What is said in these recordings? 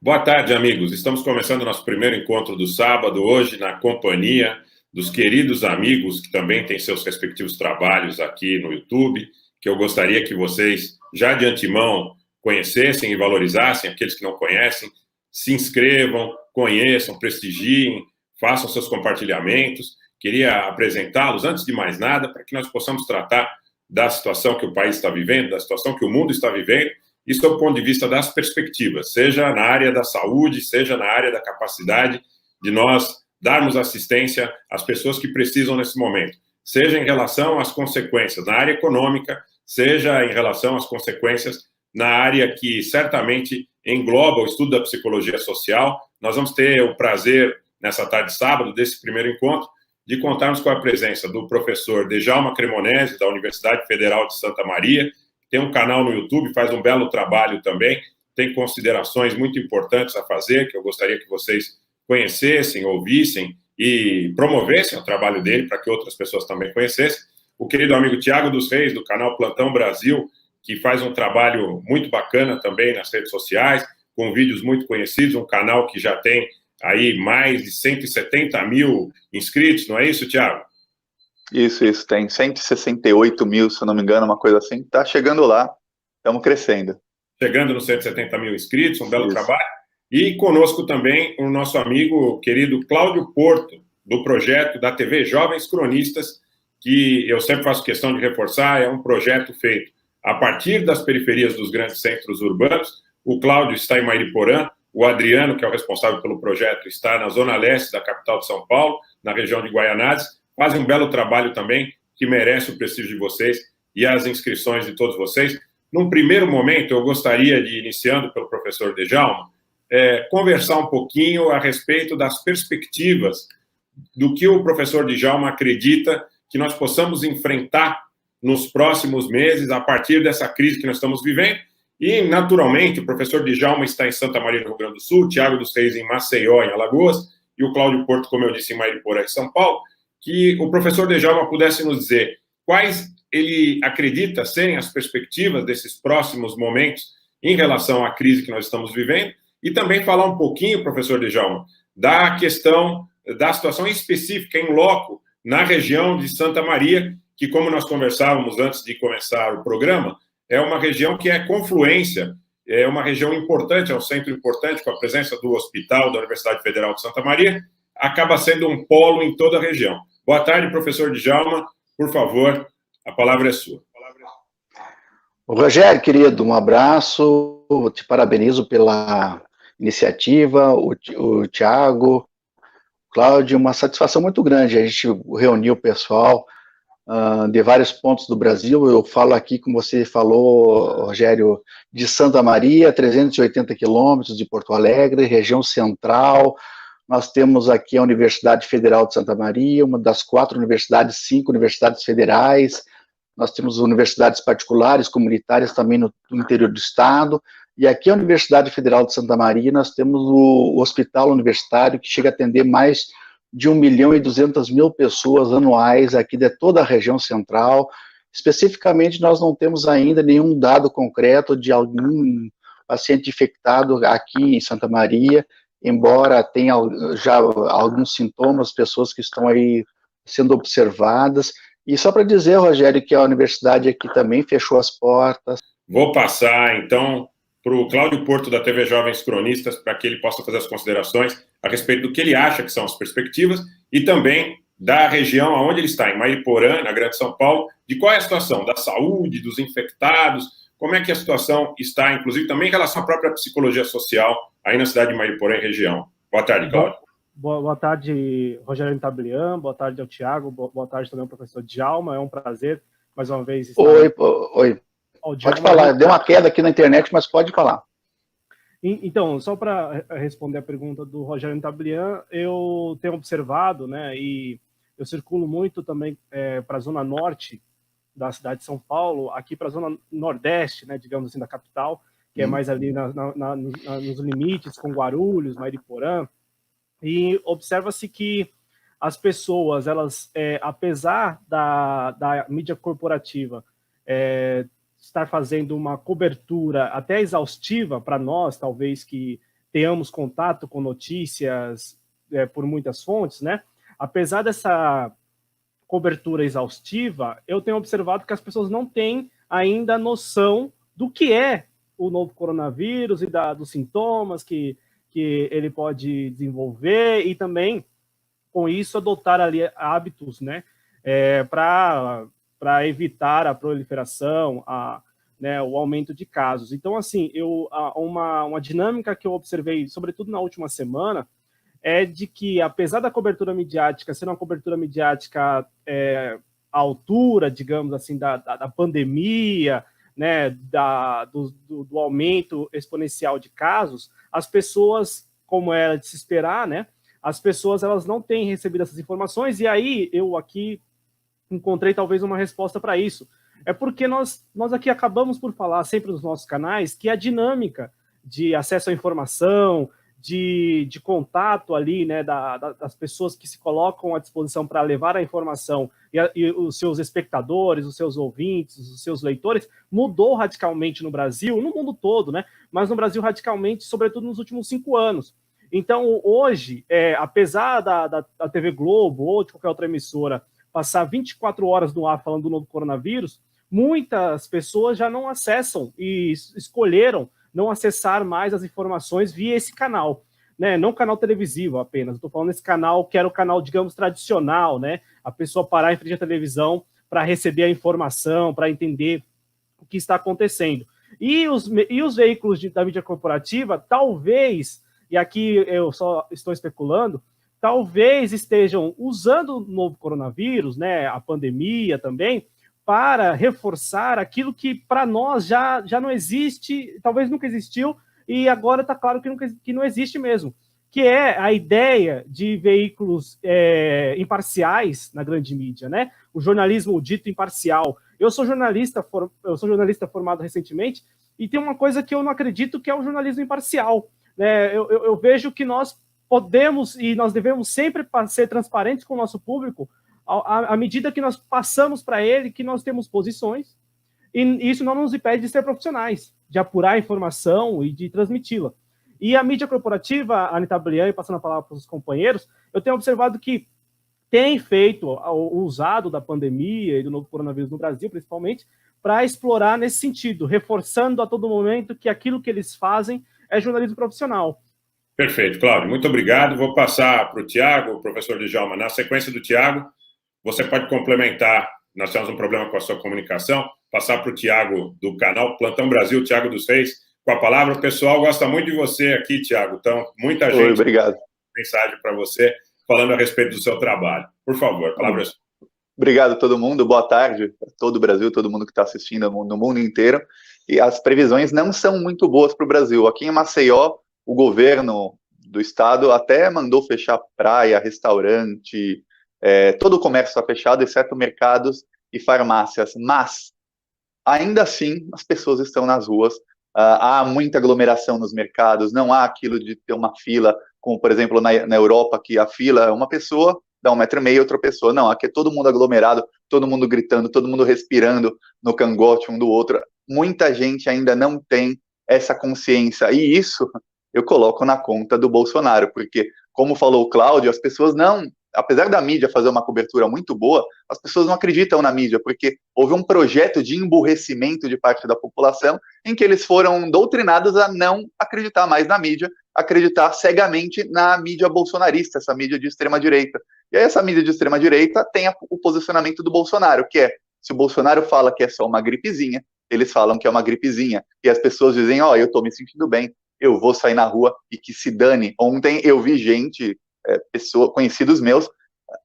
Boa tarde, amigos. Estamos começando o nosso primeiro encontro do sábado, hoje na companhia dos queridos amigos que também têm seus respectivos trabalhos aqui no YouTube, que eu gostaria que vocês, já de antemão, conhecessem e valorizassem. Aqueles que não conhecem, se inscrevam, conheçam, prestigiem, façam seus compartilhamentos. Queria apresentá-los, antes de mais nada, para que nós possamos tratar da situação que o país está vivendo, da situação que o mundo está vivendo, isso do ponto de vista das perspectivas, seja na área da saúde, seja na área da capacidade de nós darmos assistência às pessoas que precisam nesse momento, seja em relação às consequências na área econômica, seja em relação às consequências na área que certamente engloba o estudo da psicologia social. Nós vamos ter o prazer, nessa tarde de sábado, desse primeiro encontro, de contarmos com a presença do professor Djalma Cremonesi, da Universidade Federal de Santa Maria, tem um canal no YouTube, faz um belo trabalho também, tem considerações muito importantes a fazer, que eu gostaria que vocês conhecessem, ouvissem e promovessem o trabalho dele para que outras pessoas também conhecessem. O querido amigo Tiago dos Reis, do canal Plantão Brasil, que faz um trabalho muito bacana também nas redes sociais, com vídeos muito conhecidos, um canal que já tem aí mais de 170 mil inscritos, não é isso, Tiago? Isso, tem 168 mil, se eu não me engano, uma coisa assim. Tá chegando lá, estamos crescendo. Chegando nos 170 mil inscritos, um belo trabalho. E conosco também o nosso amigo querido Cláudio Porto, do projeto da TV Jovens Cronistas, que eu sempre faço questão de reforçar, é um projeto feito a partir das periferias dos grandes centros urbanos. O Cláudio está em Mariporã, o Adriano, que é o responsável pelo projeto, está na zona leste da capital de São Paulo, na região de Guaianazes. Fazem um belo trabalho também, que merece o prestígio de vocês e as inscrições de todos vocês. Num primeiro momento, eu gostaria de, iniciando pelo professor Djalma, conversar um pouquinho a respeito das perspectivas do que o professor Djalma acredita que nós possamos enfrentar nos próximos meses, a partir dessa crise que nós estamos vivendo. E, naturalmente, o professor Djalma está em Santa Maria, no Rio Grande do Sul, o Tiago dos Reis em Maceió, em Alagoas, e o Cláudio Porto, como eu disse, em Mariporã, em São Paulo, que o professor Djalma pudesse nos dizer quais ele acredita serem as perspectivas desses próximos momentos em relação à crise que nós estamos vivendo, e também falar um pouquinho, professor Djalma, da questão da situação específica em loco na região de Santa Maria, que, como nós conversávamos antes de começar o programa, é uma região que é confluência, é uma região importante, é um centro importante, com a presença do hospital da Universidade Federal de Santa Maria, acaba sendo um polo em toda a região. Boa tarde, professor Djalma. Por favor, a palavra é sua. Rogério, querido, um abraço. Te parabenizo pela iniciativa. O Tiago, Cláudio, uma satisfação muito grande. A gente reuniu o pessoal de vários pontos do Brasil. Eu falo aqui, como você falou, Rogério, de Santa Maria, 380 quilômetros de Porto Alegre, região central. Nós temos aqui a Universidade Federal de Santa Maria, uma das 4 universidades, 5 universidades federais. Nós temos universidades particulares, comunitárias também no interior do estado. E aqui a Universidade Federal de Santa Maria, nós temos o hospital universitário, que chega a atender mais de 1.200.000 pessoas anuais aqui de toda a região central. Especificamente, nós não temos ainda nenhum dado concreto de algum paciente infectado aqui em Santa Maria, embora tenha já alguns sintomas, pessoas que estão aí sendo observadas. E só para dizer, Rogério, que a universidade aqui também fechou as portas. Vou passar, então, para o Cláudio Porto, da TV Jovens Cronistas, para que ele possa fazer as considerações a respeito do que ele acha que são as perspectivas e também da região onde ele está, em Mariporã, na Grande São Paulo, de qual é a situação da saúde, dos infectados, como é que a situação está, inclusive, também em relação à própria psicologia social aí na cidade de Mariporã e região. Boa tarde, Cláudio. Boa tarde, Rogério Tablian, boa tarde ao Tiago, boa tarde também ao professor Djalma, é um prazer, mais uma vez, estar... Oi. Pode falar, deu uma queda aqui na internet, mas pode falar. Então, só para responder a pergunta do Rogério Tablian, eu tenho observado, né, e eu circulo muito também para a zona norte da cidade de São Paulo, aqui para a zona nordeste, né, digamos assim, da capital, que é mais ali nos limites com Guarulhos, Mariporã, e observa-se que as pessoas, elas, apesar da mídia corporativa estar fazendo uma cobertura até exaustiva para nós, talvez que tenhamos contato com notícias por muitas fontes, né? Apesar dessa cobertura exaustiva, eu tenho observado que as pessoas não têm ainda noção do que é o novo coronavírus e dos sintomas que ele pode desenvolver, e também, com isso, adotar ali hábitos, né, para evitar a proliferação, né, o aumento de casos. Então, assim, uma dinâmica que eu observei, sobretudo na última semana, é de que, apesar da cobertura midiática ser uma cobertura midiática à altura, digamos assim, da pandemia, né, do aumento exponencial de casos, as pessoas, como era de se esperar, né, as pessoas elas não têm recebido essas informações, e aí eu aqui encontrei talvez uma resposta para isso. É porque nós aqui acabamos por falar sempre nos nossos canais que a dinâmica de acesso à informação, de contato ali, né, das pessoas que se colocam à disposição para levar a informação e os seus espectadores, os seus ouvintes, os seus leitores, mudou radicalmente no Brasil, no mundo todo, né, mas no Brasil radicalmente, sobretudo nos últimos 5 anos. Então, hoje, apesar da TV Globo ou de qualquer outra emissora passar 24 horas no ar falando do novo coronavírus, muitas pessoas já não acessam e escolheram não acessar mais as informações via esse canal, né? Não canal televisivo apenas, estou falando esse canal que era o canal, digamos, tradicional, né? A pessoa parar em frente à televisão para receber a informação, para entender o que está acontecendo. E os veículos da mídia corporativa, talvez, e aqui eu só estou especulando, talvez estejam usando o novo coronavírus, né? A pandemia também, para reforçar aquilo que para nós já não existe, talvez nunca existiu, e agora está claro que não existe mesmo, que é a ideia de veículos imparciais na grande mídia, né? O jornalismo dito imparcial. Eu sou jornalista formado recentemente, e tem uma coisa que eu não acredito, que é o jornalismo imparcial, né? Eu vejo que nós podemos e nós devemos sempre ser transparentes com o nosso público, à medida que nós passamos para ele que nós temos posições, e isso não nos impede de ser profissionais, de apurar a informação e de transmiti-la. E a mídia corporativa, Anita Blian, e passando a palavra para os companheiros, eu tenho observado que tem feito o usado da pandemia e do novo coronavírus no Brasil, principalmente, para explorar nesse sentido, reforçando a todo momento que aquilo que eles fazem é jornalismo profissional. Perfeito, Cláudio, muito obrigado. Vou passar para o Tiago, o professor Djalma. Na sequência do Tiago, você pode complementar, nós temos um problema com a sua comunicação, passar para o Tiago do canal Plantão Brasil, Tiago dos Reis, com a palavra. O pessoal gosta muito de você aqui, Tiago, então muita gente... Obrigado. Mensagem para você, falando a respeito do seu trabalho. Por favor, a palavra é sua. Obrigado a todo mundo, boa tarde a todo o Brasil, todo mundo que está assistindo no mundo inteiro. E as previsões não são muito boas para o Brasil. Aqui em Maceió, o governo do estado até mandou fechar praia, restaurante... todo o comércio está fechado, exceto mercados e farmácias, mas ainda assim as pessoas estão nas ruas, há muita aglomeração nos mercados, não há aquilo de ter uma fila, como por exemplo na Europa, que a fila é uma pessoa, dá 1,5 metro, outra pessoa, não, aqui é todo mundo aglomerado, todo mundo gritando, todo mundo respirando no cangote um do outro, muita gente ainda não tem essa consciência, e isso eu coloco na conta do Bolsonaro, porque como falou o Cláudio, as pessoas não... Apesar da mídia fazer uma cobertura muito boa, as pessoas não acreditam na mídia, porque houve um projeto de emburrecimento de parte da população, em que eles foram doutrinados a não acreditar mais na mídia, acreditar cegamente na mídia bolsonarista, essa mídia de extrema-direita. E aí essa mídia de extrema-direita tem o posicionamento do Bolsonaro, que é, se o Bolsonaro fala que é só uma gripezinha, eles falam que é uma gripezinha, e as pessoas dizem, ó, eu tô me sentindo bem, eu vou sair na rua e que se dane. Ontem eu vi gente... conhecidos meus,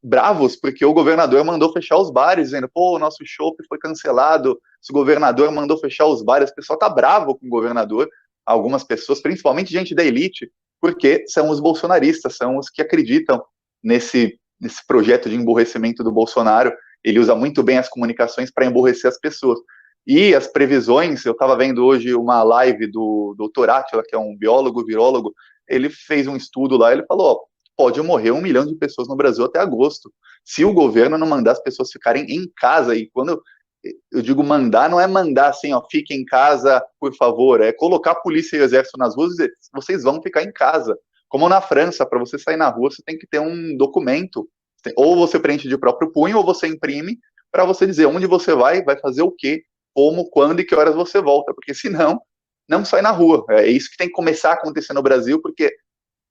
bravos, porque o governador mandou fechar os bares, dizendo, pô, o nosso chopp foi cancelado, o governador mandou fechar os bares, o pessoal tá bravo com o governador, algumas pessoas, principalmente gente da elite, porque são os bolsonaristas, são os que acreditam nesse projeto de emburrecimento do Bolsonaro. Ele usa muito bem as comunicações para emburrecer as pessoas. E as previsões, eu estava vendo hoje uma live do Dr. Átila, que é um biólogo, virólogo, ele fez um estudo lá, ele falou, ó, pode morrer 1 milhão de pessoas no Brasil até agosto, se o governo não mandar as pessoas ficarem em casa. E quando eu digo mandar, não é mandar assim, ó, fique em casa, por favor, é colocar polícia e exército nas ruas e dizer, vocês vão ficar em casa. Como na França, para você sair na rua, você tem que ter um documento, ou você preenche de próprio punho, ou você imprime, para você dizer onde você vai fazer o quê, como, quando e que horas você volta, porque senão, não sai na rua. É isso que tem que começar a acontecer no Brasil, porque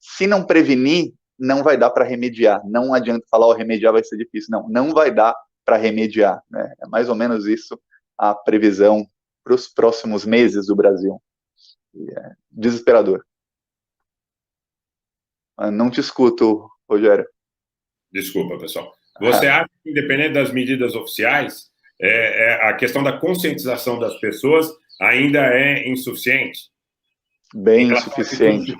se não prevenir, não vai dar para remediar. Não adianta falar, ó, remediar vai ser difícil. Não vai dar para remediar, né? É mais ou menos isso a previsão para os próximos meses do Brasil. É desesperador. Não te escuto, Rogério. Desculpa, pessoal. Você acha que, independente das medidas oficiais, a questão da conscientização das pessoas ainda é insuficiente? Bem insuficiente.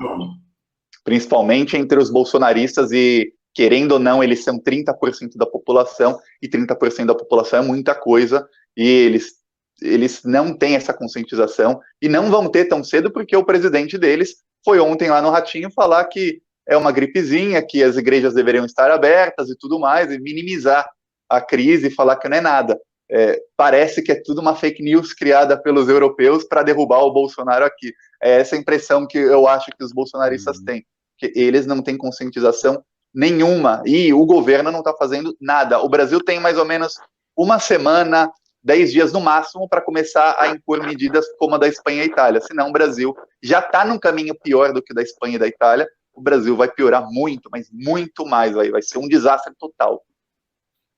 Principalmente entre os bolsonaristas e, querendo ou não, eles são 30% da população, e 30% da população é muita coisa, e eles não têm essa conscientização, e não vão ter tão cedo, porque o presidente deles foi ontem lá no Ratinho falar que é uma gripezinha, que as igrejas deveriam estar abertas e tudo mais, e minimizar a crise e falar que não é nada. Parece que é tudo uma fake news criada pelos europeus para derrubar o Bolsonaro aqui. É essa impressão que eu acho que os bolsonaristas têm, que eles não têm conscientização nenhuma, e o governo não está fazendo nada. O Brasil tem mais ou menos uma semana, 10 dias no máximo, para começar a impor medidas como a da Espanha e Itália, senão o Brasil já está num caminho pior do que o da Espanha e da Itália. O Brasil vai piorar muito, mas muito mais, vai ser um desastre total.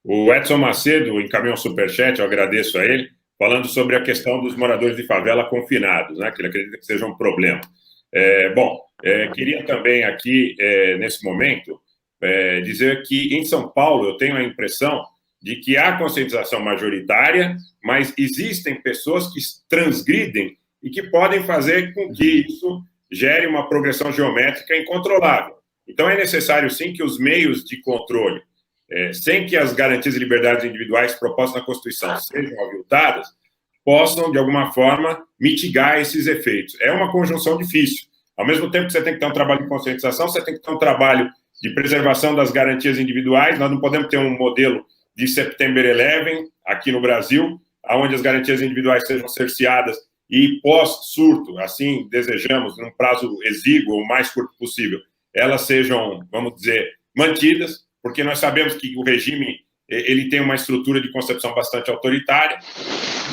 O Edson Macedo encaminhou um superchat, eu agradeço a ele, falando sobre a questão dos moradores de favela confinados, né, que ele acredita que seja um problema. Queria também aqui, nesse momento, dizer que em São Paulo eu tenho a impressão de que há conscientização majoritária, mas existem pessoas que transgridem e que podem fazer com que isso gere uma progressão geométrica incontrolável. Então, é necessário, sim, que os meios de controle, sem que as garantias e liberdades individuais propostas na Constituição sejam aviltadas, possam, de alguma forma, mitigar esses efeitos. É uma conjunção difícil. Ao mesmo tempo que você tem que ter um trabalho de conscientização, você tem que ter um trabalho de preservação das garantias individuais. Nós não podemos ter um modelo de September 11 aqui no Brasil, onde as garantias individuais sejam cerceadas e pós-surto, assim desejamos, num prazo exíguo, o mais curto possível, elas sejam, vamos dizer, mantidas, porque nós sabemos que o regime ele tem uma estrutura de concepção bastante autoritária,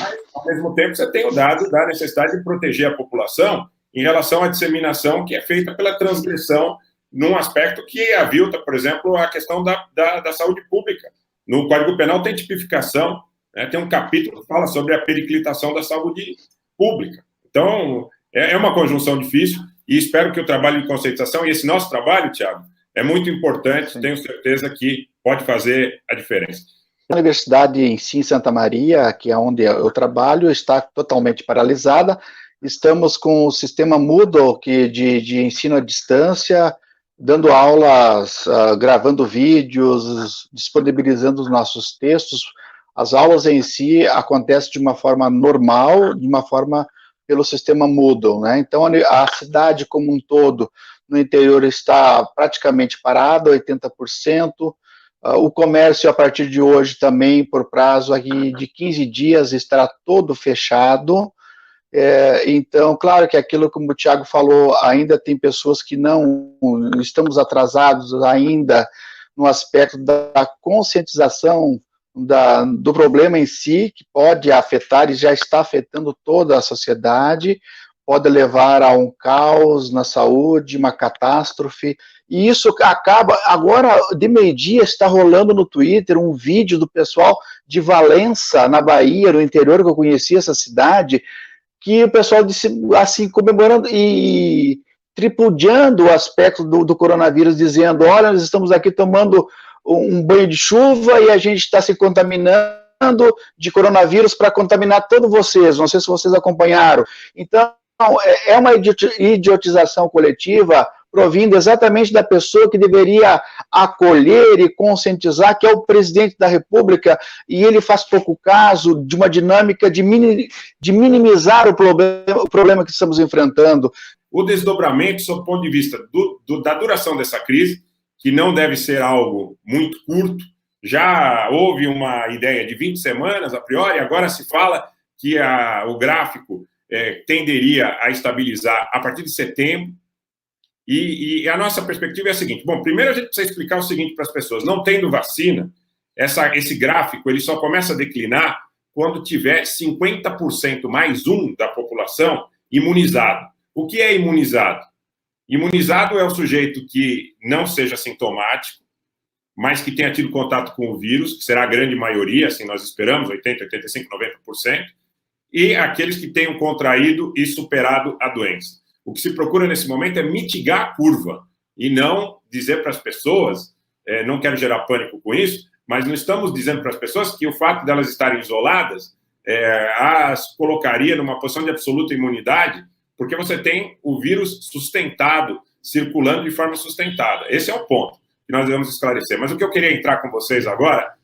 mas, ao mesmo tempo, você tem o dado da necessidade de proteger a população em relação à disseminação que é feita pela transgressão num aspecto que avilta, por exemplo, a questão da saúde pública. No Código Penal tem tipificação, né, tem um capítulo que fala sobre a periclitação da saúde pública. Então, é uma conjunção difícil e espero que o trabalho de conscientização, e esse nosso trabalho, Thiago, é muito importante, tenho certeza que pode fazer a diferença. A universidade em si, em Santa Maria, que é onde eu trabalho, está totalmente paralisada. Estamos com o sistema Moodle de ensino à distância, dando aulas, gravando vídeos, disponibilizando os nossos textos. As aulas em si acontecem de uma forma normal, de uma forma pelo sistema Moodle, né? Então, a cidade como um todo, no interior, está praticamente parada, 80%. O comércio, a partir de hoje, também, por prazo aqui de 15 dias, estará todo fechado. Então, claro que aquilo, como o Thiago falou, ainda tem pessoas que não estamos atrasados ainda no aspecto da conscientização do problema em si, que pode afetar e já está afetando toda a sociedade, pode levar a um caos na saúde, uma catástrofe, e isso acaba, agora de meio-dia está rolando no Twitter um vídeo do pessoal de Valença, na Bahia, no interior, que eu conheci essa cidade, que o pessoal disse, assim, comemorando e tripudiando o aspecto do coronavírus, dizendo, olha, nós estamos aqui tomando um banho de chuva e a gente está se contaminando de coronavírus para contaminar todos vocês, não sei se vocês acompanharam. Então, é uma idiotização coletiva provindo exatamente da pessoa que deveria acolher e conscientizar, que é o presidente da República, e ele faz pouco caso de uma dinâmica de minimizar o problema que estamos enfrentando. O desdobramento, sob o ponto de vista da duração dessa crise, que não deve ser algo muito curto, Já houve uma ideia de 20 semanas, a priori, agora se fala que o gráfico tenderia a estabilizar a partir de setembro. E a nossa perspectiva é a seguinte: bom, primeiro a gente precisa explicar o seguinte para as pessoas: não tendo vacina, esse gráfico ele só começa a declinar quando tiver 50% mais um da população imunizado. O que é imunizado? Imunizado é o sujeito que não seja sintomático, mas que tenha tido contato com o vírus, que será a grande maioria, assim nós esperamos, 80%, 85%, 90%, e aqueles que tenham contraído e superado a doença. O que se procura nesse momento é mitigar a curva e não dizer para as pessoas, não quero gerar pânico com isso, mas não estamos dizendo para as pessoas que o fato de elas estarem isoladas as colocaria numa posição de absoluta imunidade, porque você tem o vírus sustentado, circulando de forma sustentada. Esse é o ponto que nós devemos esclarecer. Mas o que eu queria entrar com vocês agora,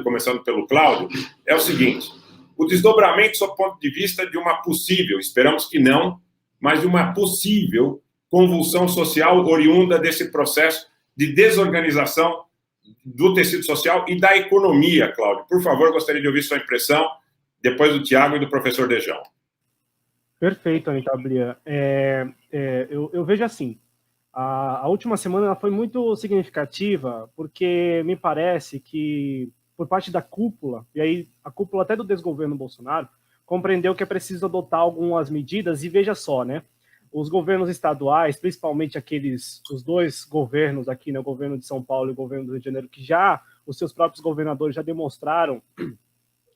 começando pelo Cláudio, é o seguinte: o desdobramento sob o ponto de vista de uma possível, esperamos que não, mas de uma possível convulsão social oriunda desse processo de desorganização do tecido social e da economia, Cláudio. Por favor, gostaria de ouvir sua impressão, depois do Tiago e do professor Dejão. Perfeito, Anitta Blian. Eu vejo assim, a última semana ela foi muito significativa, porque me parece que, por parte da cúpula, e aí a cúpula até do desgoverno Bolsonaro, compreendeu que é preciso adotar algumas medidas, e veja só, né? Os governos estaduais, principalmente os dois governos aqui, né, o governo de São Paulo e o governo do Rio de Janeiro, que os seus próprios governadores já demonstraram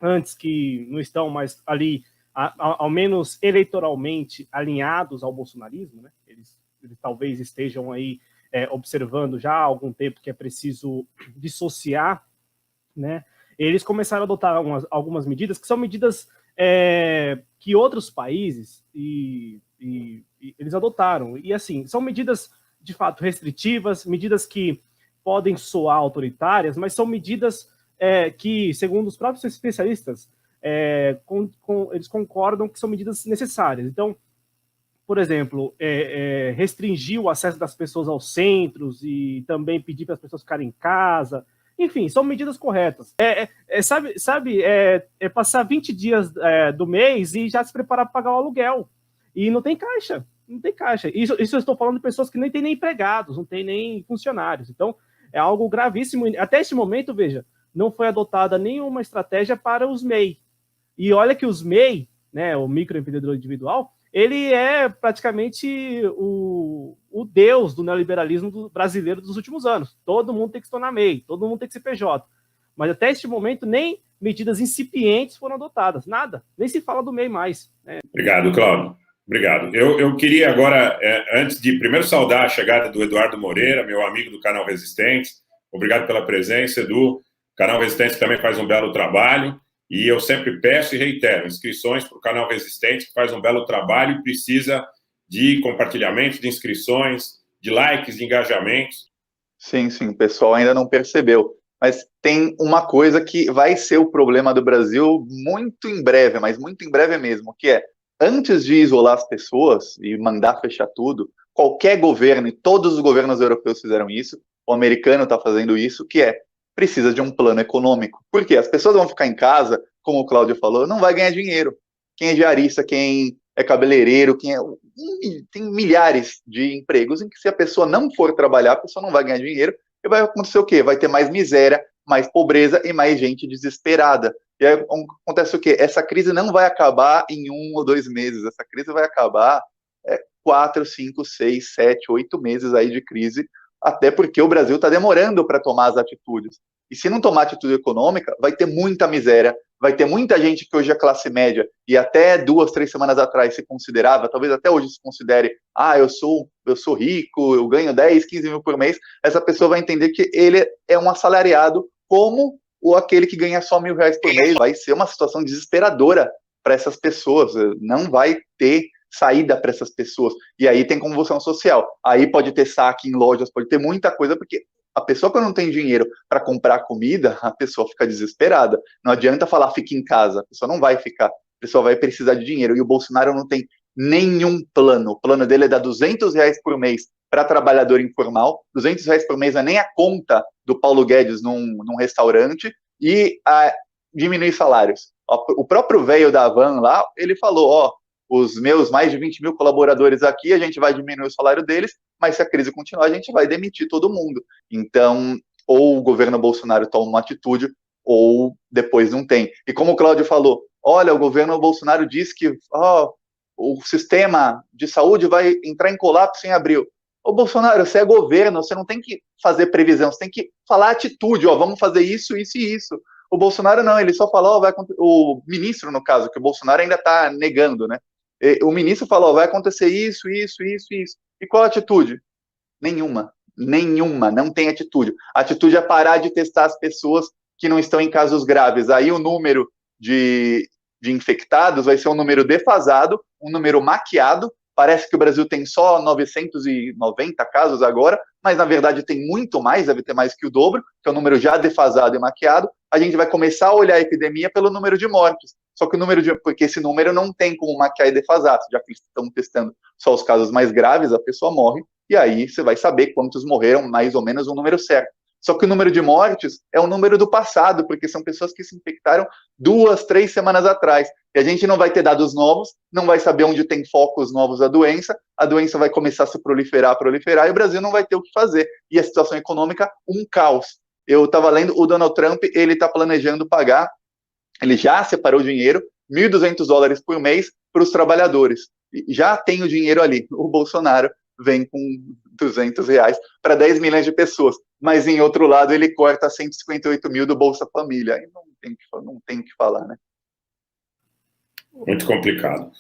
antes que não estão mais ali, ao menos eleitoralmente, alinhados ao bolsonarismo, né? Eles talvez estejam aí observando já há algum tempo que é preciso dissociar, né? Eles começaram a adotar algumas medidas que são medidas que outros países e eles adotaram. E, assim, são medidas, de fato, restritivas, medidas que podem soar autoritárias, mas são medidas que, segundo os próprios especialistas, eles concordam que são medidas necessárias. Então, por exemplo, restringir o acesso das pessoas aos centros e também pedir para as pessoas ficarem em casa. Enfim, são medidas corretas. Sabe, passar 20 dias do mês e já se preparar para pagar o aluguel. E não tem caixa. Não tem caixa. Isso eu estou falando de pessoas que nem têm nem empregados, não têm nem funcionários. Então, é algo gravíssimo. Até esse momento, veja, não foi adotada nenhuma estratégia para os MEI. E olha que os MEI, né, o microempreendedor individual, ele é praticamente o deus do neoliberalismo brasileiro dos últimos anos. Todo mundo tem que se tornar MEI, todo mundo tem que ser PJ. Mas até este momento, nem medidas incipientes foram adotadas. Nada. Nem se fala do MEI mais. Obrigado, Cláudio. Obrigado. Eu queria agora, antes de primeiro saudar a chegada do Eduardo Moreira, meu amigo do Canal Resistentes. Obrigado pela presença, Edu. O Canal Resistentes também faz um belo trabalho. E eu sempre peço e reitero, inscrições para o Canal Resistente, que faz um belo trabalho e precisa de compartilhamentos, de inscrições, de likes, de engajamentos. Sim, o pessoal ainda não percebeu. Mas tem uma coisa que vai ser o problema do Brasil muito em breve, mas muito em breve mesmo, que é, antes de isolar as pessoas e mandar fechar tudo, qualquer governo, e todos os governos europeus fizeram isso, o americano está fazendo isso, que é, precisa de um plano econômico. Por quê? As pessoas vão ficar em casa, como o Cláudio falou, não vai ganhar dinheiro. Quem é diarista, quem é cabeleireiro, tem milhares de empregos em que, se a pessoa não for trabalhar, a pessoa não vai ganhar dinheiro, e vai acontecer o quê? Vai ter mais miséria, mais pobreza e mais gente desesperada. E aí acontece o quê? Essa crise não vai acabar em 1 ou 2 meses, essa crise vai acabar 4, 5, 6, 7, 8 meses aí de crise, até porque o Brasil está demorando para tomar as atitudes. E se não tomar atitude econômica, vai ter muita miséria, vai ter muita gente que hoje é classe média, e até 2, 3 semanas atrás se considerava, talvez até hoje se considere, eu sou rico, eu ganho 10, 15 mil por mês, essa pessoa vai entender que ele é um assalariado como aquele que ganha só R$1.000 por mês. Vai ser uma situação desesperadora para essas pessoas, não vai ter saída para essas pessoas, e aí tem convulsão social, aí pode ter saque em lojas, pode ter muita coisa, porque a pessoa que não tem dinheiro para comprar comida, a pessoa fica desesperada, não adianta falar fique em casa, a pessoa não vai ficar, a pessoa vai precisar de dinheiro, e o Bolsonaro não tem nenhum plano, o plano dele é dar R$200 por mês para trabalhador informal, R$200 por mês não é nem a conta do Paulo Guedes num restaurante e diminuir salários. O próprio velho da Van lá, ele falou, ó, os meus mais de 20 mil colaboradores aqui, a gente vai diminuir o salário deles, mas se a crise continuar, a gente vai demitir todo mundo. Então, ou o governo Bolsonaro toma uma atitude, ou depois não tem. E como o Cláudio falou, olha, o governo Bolsonaro disse que o sistema de saúde vai entrar em colapso em abril. Ô Bolsonaro, você é governo, você não tem que fazer previsão, você tem que falar atitude, ó, vamos fazer isso, isso e isso. O Bolsonaro não, ele só falou, o ministro, no caso, que o Bolsonaro ainda está negando, né? O ministro falou, vai acontecer isso, isso, isso, isso. E qual a atitude? Nenhuma, não tem atitude. A atitude é parar de testar as pessoas que não estão em casos graves. Aí o número de infectados vai ser um número defasado, um número maquiado. Parece que o Brasil tem só 990 casos agora, mas na verdade tem muito mais, deve ter mais que o dobro, que é um número já defasado e maquiado. A gente vai começar a olhar a epidemia pelo número de mortes. Só que porque esse número não tem como maquiar e defasar, já que estão testando só os casos mais graves, a pessoa morre, e aí você vai saber quantos morreram, mais ou menos um número certo. Só que o número de mortes é o número do passado, porque são pessoas que se infectaram 2, 3 semanas atrás. E a gente não vai ter dados novos, não vai saber onde tem focos novos da doença, a doença vai começar a se proliferar, e o Brasil não vai ter o que fazer. E a situação econômica, um caos. Eu estava lendo, o Donald Trump, ele está planejando pagar, ele já separou dinheiro, $1.200 por mês para os trabalhadores. E já tem o dinheiro ali. O Bolsonaro vem com R$200 para 10 milhões de pessoas. Mas, em outro lado, ele corta 158 mil do Bolsa Família. Aí não tem o que falar, né? Muito complicado.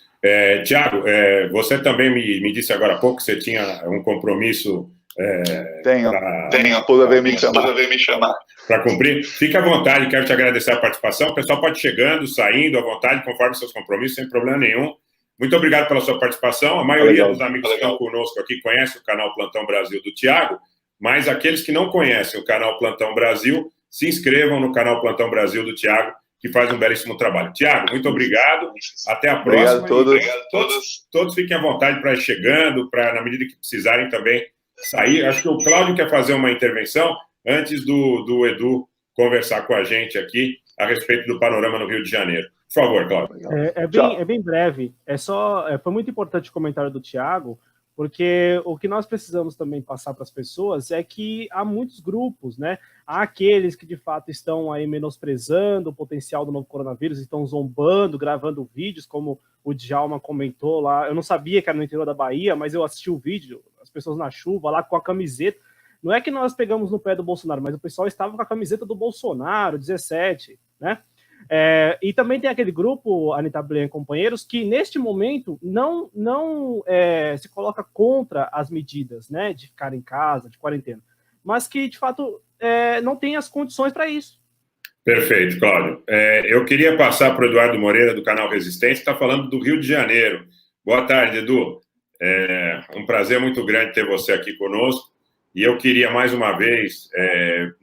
Tiago, você também me disse agora há pouco que você tinha um compromisso... Tenho. A esposa veio me chamar. Para cumprir. Fique à vontade, quero te agradecer a participação. O pessoal pode ir chegando, saindo à vontade, conforme seus compromissos, sem problema nenhum. Muito obrigado pela sua participação. A maioria dos amigos que estão conosco aqui conhece o canal Plantão Brasil do Tiago, mas aqueles que não conhecem o canal Plantão Brasil, se inscrevam no canal Plantão Brasil do Tiago, que faz um belíssimo trabalho. Tiago, muito obrigado. Até a próxima. Obrigado a todos. Todos fiquem à vontade para ir chegando, para, na medida que precisarem também, sair. Acho que o Cláudio quer fazer uma intervenção antes do Edu conversar com a gente aqui a respeito do panorama no Rio de Janeiro. Por favor, Cláudio. É bem breve. Foi muito importante o comentário do Tiago, porque o que nós precisamos também passar para as pessoas é que há muitos grupos, né? Há aqueles que de fato estão aí menosprezando o potencial do novo coronavírus, estão zombando, gravando vídeos, como o Djalma comentou lá. Eu não sabia que era no interior da Bahia, mas eu assisti o vídeo, as pessoas na chuva lá com a camiseta. Não é que nós pegamos no pé do Bolsonaro, mas o pessoal estava com a camiseta do Bolsonaro, 17, né? E também tem aquele grupo, Anitta Blian e companheiros, que neste momento não se coloca contra as medidas, né, de ficar em casa, de quarentena, mas que de fato não tem as condições para isso. Perfeito, Cláudio. Eu queria passar para o Eduardo Moreira, do canal Resistência, que está falando do Rio de Janeiro. Boa tarde, Edu. Um prazer muito grande ter você aqui conosco. E eu queria, mais uma vez,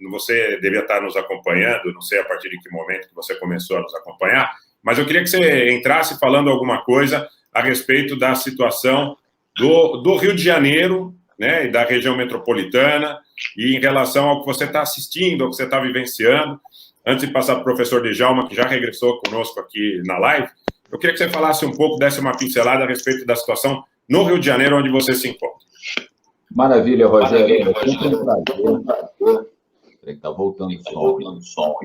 você devia estar nos acompanhando, não sei a partir de que momento que você começou a nos acompanhar, mas eu queria que você entrasse falando alguma coisa a respeito da situação do Rio de Janeiro, né, e da região metropolitana, e em relação ao que você está assistindo, ao que você está vivenciando. Antes de passar para o professor Djalma, que já regressou conosco aqui na live, eu queria que você falasse um pouco, desse uma pincelada a respeito da situação no Rio de Janeiro, onde você se encontra. Maravilha, Rogério. É sempre um prazer. Está voltando o som.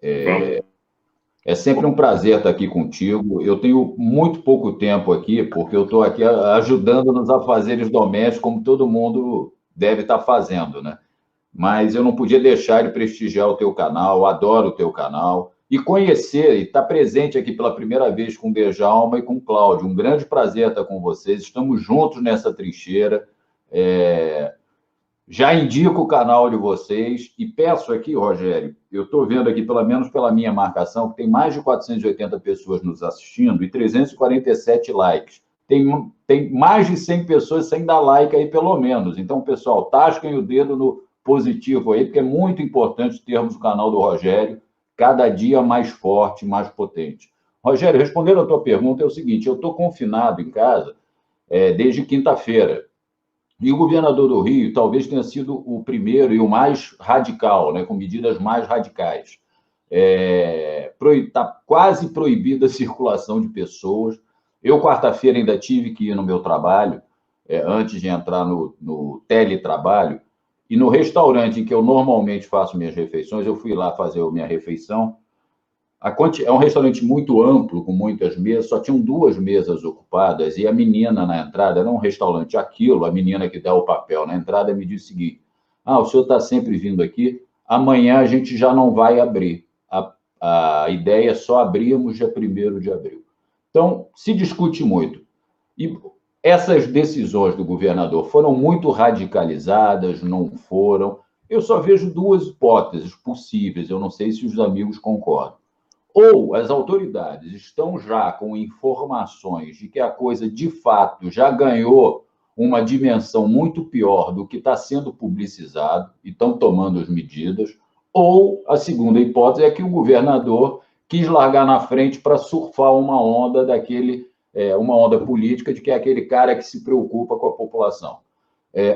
É sempre um prazer estar aqui contigo. Eu tenho muito pouco tempo aqui, porque eu estou aqui ajudando nos afazeres domésticos, como todo mundo deve estar fazendo, né? Mas eu não podia deixar de prestigiar o teu canal, adoro o teu canal, e conhecer, e estar presente aqui pela primeira vez com o Djalma e com o Cláudio. Um grande prazer estar com vocês, estamos juntos nessa trincheira. Já indico o canal de vocês e peço aqui, Rogério, eu estou vendo aqui, pelo menos pela minha marcação, que tem mais de 480 pessoas nos assistindo e 347 likes. Tem mais de 100 pessoas sem dar like aí, pelo menos. Então, pessoal, tasquem o dedo no positivo aí, porque é muito importante termos o canal do Rogério cada dia mais forte, mais potente. Rogério, respondendo a tua pergunta, é o seguinte: eu estou confinado em casa desde quinta-feira. E o governador do Rio talvez tenha sido o primeiro e o mais radical, né, com medidas mais radicais. Está quase proibida a circulação de pessoas. Eu, quarta-feira, ainda tive que ir no meu trabalho, antes de entrar no teletrabalho, e no restaurante em que eu normalmente faço minhas refeições, eu fui lá fazer a minha refeição. É um restaurante muito amplo, com muitas mesas, só tinham 2 mesas ocupadas, e a menina na entrada, era um restaurante aquilo, a menina que dá o papel na entrada me disse o seguinte: o senhor está sempre vindo aqui, amanhã a gente já não vai abrir. A ideia é só abrirmos dia 1º de abril. Então, se discute muito. E essas decisões do governador foram muito radicalizadas, não foram? Eu só vejo 2 hipóteses possíveis, eu não sei se os amigos concordam. Ou as autoridades estão já com informações de que a coisa, de fato, já ganhou uma dimensão muito pior do que está sendo publicizado e estão tomando as medidas, ou a segunda hipótese é que o governador quis largar na frente para surfar uma onda uma onda política de que é aquele cara que se preocupa com a população.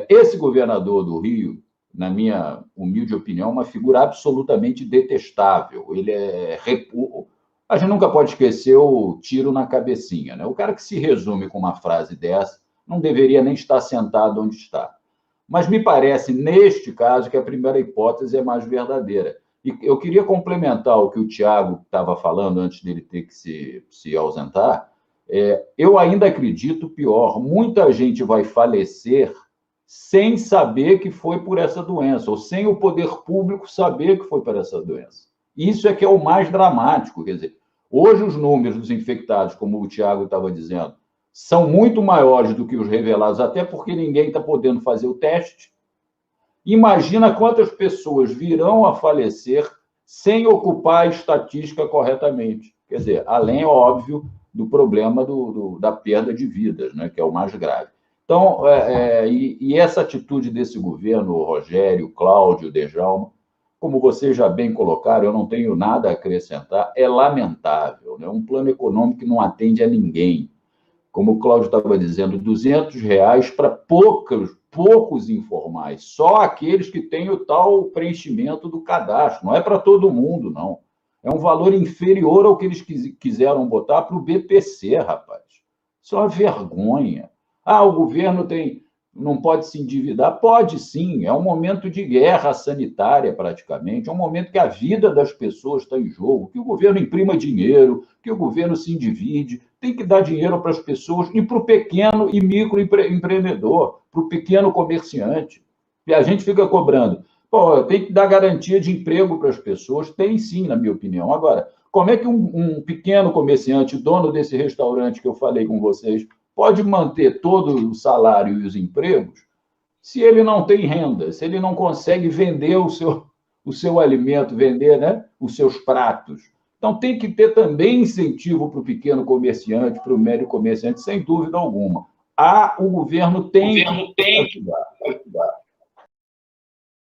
Esse governador do Rio, na minha humilde opinião, é uma figura absolutamente detestável. A gente nunca pode esquecer o tiro na cabecinha, né? O cara que se resume com uma frase dessa não deveria nem estar sentado onde está. Mas me parece, neste caso, que a primeira hipótese é mais verdadeira. E eu queria complementar o que o Tiago estava falando antes dele ter que se ausentar. Eu ainda acredito pior, muita gente vai falecer sem saber que foi por essa doença, ou sem o poder público saber que foi por essa doença. Isso é que é o mais dramático. Quer dizer, hoje os números dos infectados, como o Tiago estava dizendo, são muito maiores do que os revelados, até porque ninguém está podendo fazer o teste. Imagina quantas pessoas virão a falecer sem ocupar a estatística corretamente. Quer dizer, além, óbvio, do problema da perda de vidas, né, que é o mais grave. Então, e essa atitude desse governo, o Rogério, o Cláudio, o Djalma, como vocês já bem colocaram, eu não tenho nada a acrescentar, é lamentável, né? Um plano econômico que não atende a ninguém. Como o Cláudio estava dizendo, R$200 para poucos informais, só aqueles que têm o tal preenchimento do cadastro, não é para todo mundo, não. É um valor inferior ao que eles quiseram botar para o BPC, rapaz. Isso é uma vergonha. O governo não pode se endividar? Pode sim, é um momento de guerra sanitária praticamente, é um momento que a vida das pessoas está em jogo, que o governo imprima dinheiro, que o governo se endivide, tem que dar dinheiro para as pessoas e para o pequeno e microempreendedor, para o pequeno comerciante. E a gente fica cobrando, tem que dar garantia de emprego para as pessoas, tem sim, na minha opinião. Agora, como é que um pequeno comerciante, dono desse restaurante que eu falei com vocês, pode manter todo o salário e os empregos se ele não tem renda, se ele não consegue vender o seu alimento, vender, né, os seus pratos? Então, tem que ter também incentivo para o pequeno comerciante, para o médio comerciante, sem dúvida alguma. O governo tem que ajudar.